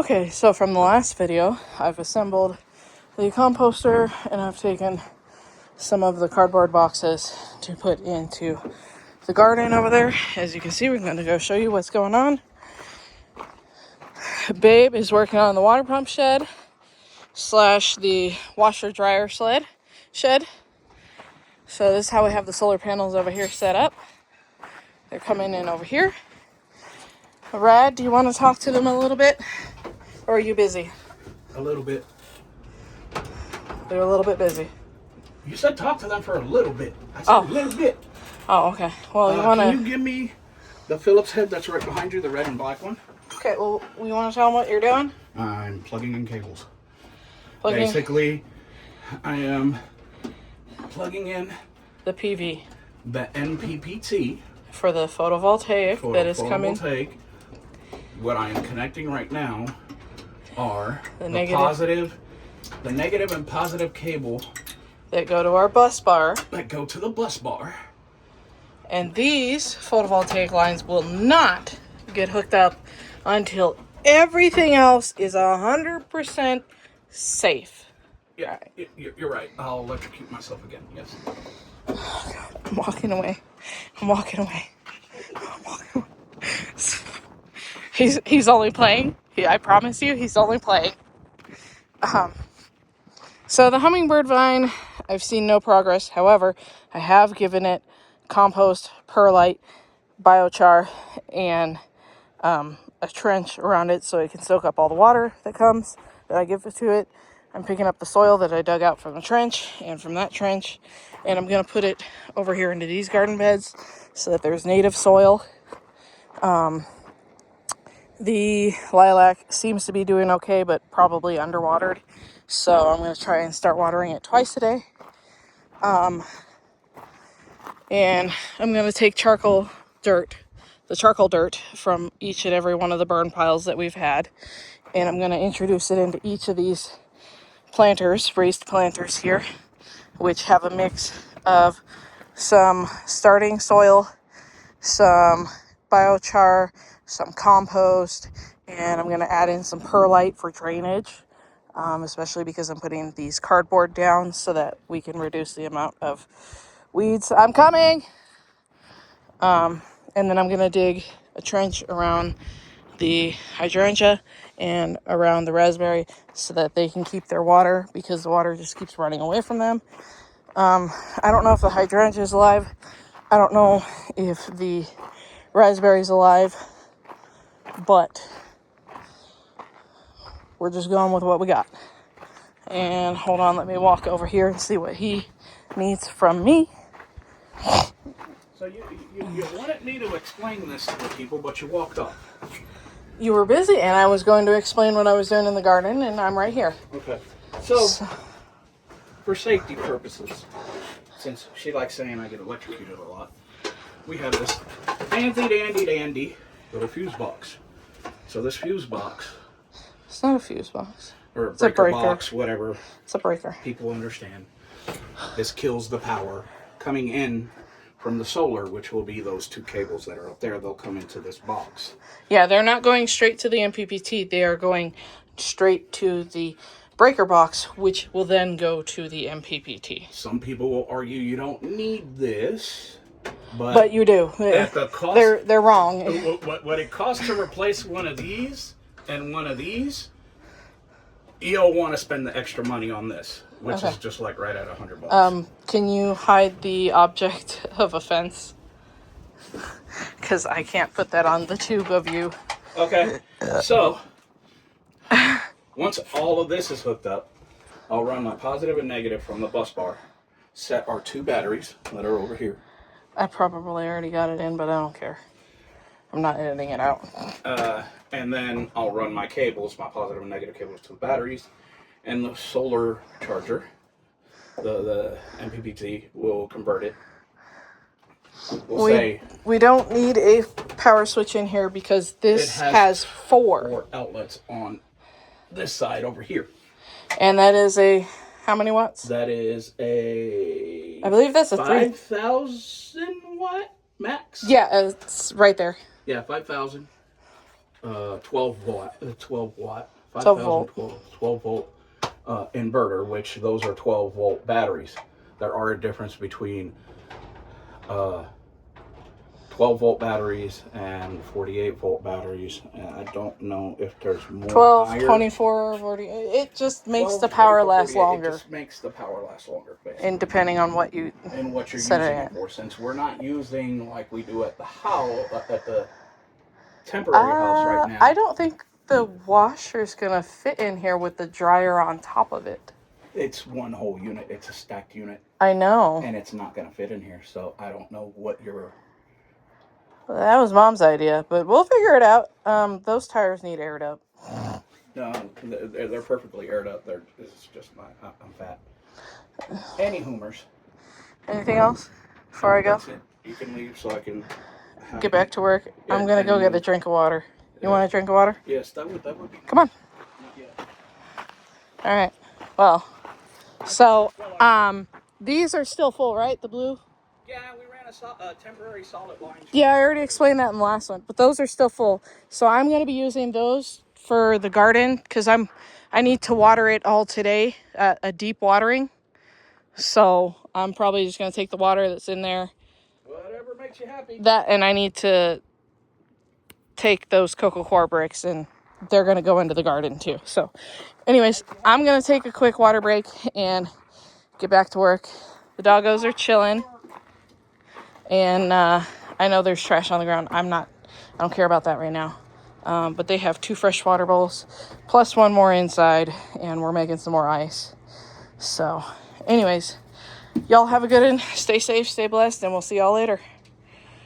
Okay, so from the last video, I've assembled the composter and I've taken some of the cardboard boxes to put into the garden over there. As you can see, we're going to go show you what's going on. Babe is working on the water pump shed slash the washer dryer shed. So this is how we have the solar panels over here set up. They're coming in over here. Rad, do you want to talk to them a little bit? Or are you busy? A little bit. They're a little bit busy. You said talk to them for a little bit. I said a little bit. Oh, okay. Well, you want to... Can you give me the Phillips head that's right behind you, the red and black one? Okay, well, we want to tell them what you're doing? I'm plugging in cables. Basically, I am plugging in the PV. The MPPT. For the photovoltaic that is coming. What I am connecting right now are the negative and positive cable that go to our bus bar. That go to the bus bar. And these photovoltaic lines will not get hooked up until everything else is 100% safe. Yeah, right. You're right. I'll electrocute myself again. Yes. Oh, God. I'm walking away. He's only playing. I promise you, he's only playing. So the hummingbird vine, I've seen no progress. However, I have given it compost, perlite, biochar, and a trench around it so it can soak up all the water that I give it to it. I'm picking up the soil that I dug out from the trench and from that trench, and I'm going to put it over here into these garden beds so that there's native soil. The lilac seems to be doing okay, but probably underwatered. So I'm going to try and start watering it twice a day. And I'm going to take the charcoal dirt from each and every one of the burn piles that we've had. And I'm going to introduce it into each of these raised planters here, which have a mix of some starting soil, some biochar, some compost, and I'm going to add in some perlite for drainage, especially because I'm putting these cardboard down so that we can reduce the amount of weeds. I'm coming! And then I'm going to dig a trench around the hydrangea and around the raspberry so that they can keep their water, because the water just keeps running away from them. I don't know if the hydrangea is alive. I don't know if the raspberry is alive, but we're just going with what we got. And hold on, let me walk over here and see what he needs from me. So you wanted me to explain this to people, but you walked off. You were busy, and I was going to explain what I was doing in the garden, and I'm right here. Okay. So for safety purposes, since she likes saying I get electrocuted a lot, we have this dandy little fuse box. So this fuse box... It's not a fuse box. Or a breaker box, whatever. It's a breaker. People understand. This kills the power coming in from the solar, which will be those two cables that are up there. They'll come into this box. Yeah, they're not going straight to the MPPT. They are going straight to the breaker box, which will then go to the MPPT. Some people will argue you don't need this, but you do. At the cost, they're wrong. What it costs to replace one of these and one of these, you'll want to spend the extra money on this, which is just like right at $100. Can you hide the object of offense? Because I can't put that on the tube of you. Okay, so once all of this is hooked up, I'll run my positive and negative from the bus bar, set our two batteries that are over here. I probably already got it in, but I don't care. I'm not editing it out. And then I'll run my cables, my positive and negative cables to the batteries, and the solar charger, the MPPT, will convert it. We don't need a power switch in here because this has four outlets on this side over here. And that is how many watts? That is I believe that's a 5,000 watt max. Yeah, it's right there. Yeah, 5,000. 12 volt, 12 watt, 12 volt. 12 volt inverter, which those are 12 volt batteries. There are a difference between 12 volt batteries and 48 volt batteries. And I don't know if there's more 12, higher. 24, 40. It just makes 12, the power 24, last 48, longer. It just makes the power last longer, basically. And depending on what you and what you're set using it it at. for. Since we're not using like we do at the house, at the temporary house right now. I don't think the washer's gonna fit in here with the dryer on top of it. It's one whole unit. It's a stacked unit. I know. And it's not gonna fit in here, so I don't know what your. Well, that was Mom's idea, but we'll figure it out. Those tires need aired up. No, they're perfectly aired up. It's just I'm fat. Any hoomers. Anything else before I go? That's it. You can leave so I can Get back to work. Yeah, I'm gonna go get a drink of water. You want a drink of water? Yes, that would be. Come on. Yeah. All right. Well, so these are still full, right? The blue. Yeah, we ran a temporary solid line. Yeah, I already explained that in the last one, but those are still full. So I'm gonna be using those for the garden because I need to water it all today, a deep watering. So I'm probably just gonna take the water that's in there. Whatever makes you happy. That, and I need to take those cocoa coir bricks and they're going to go into the garden too. So anyways, I'm going to take a quick water break and get back to work. The doggos are chilling. And I know there's trash on the ground. I don't care about that right now. But they have 2 fresh water bowls plus 1 more inside, and we're making some more ice. So anyways, y'all have a good one. Stay safe, stay blessed, and we'll see y'all later.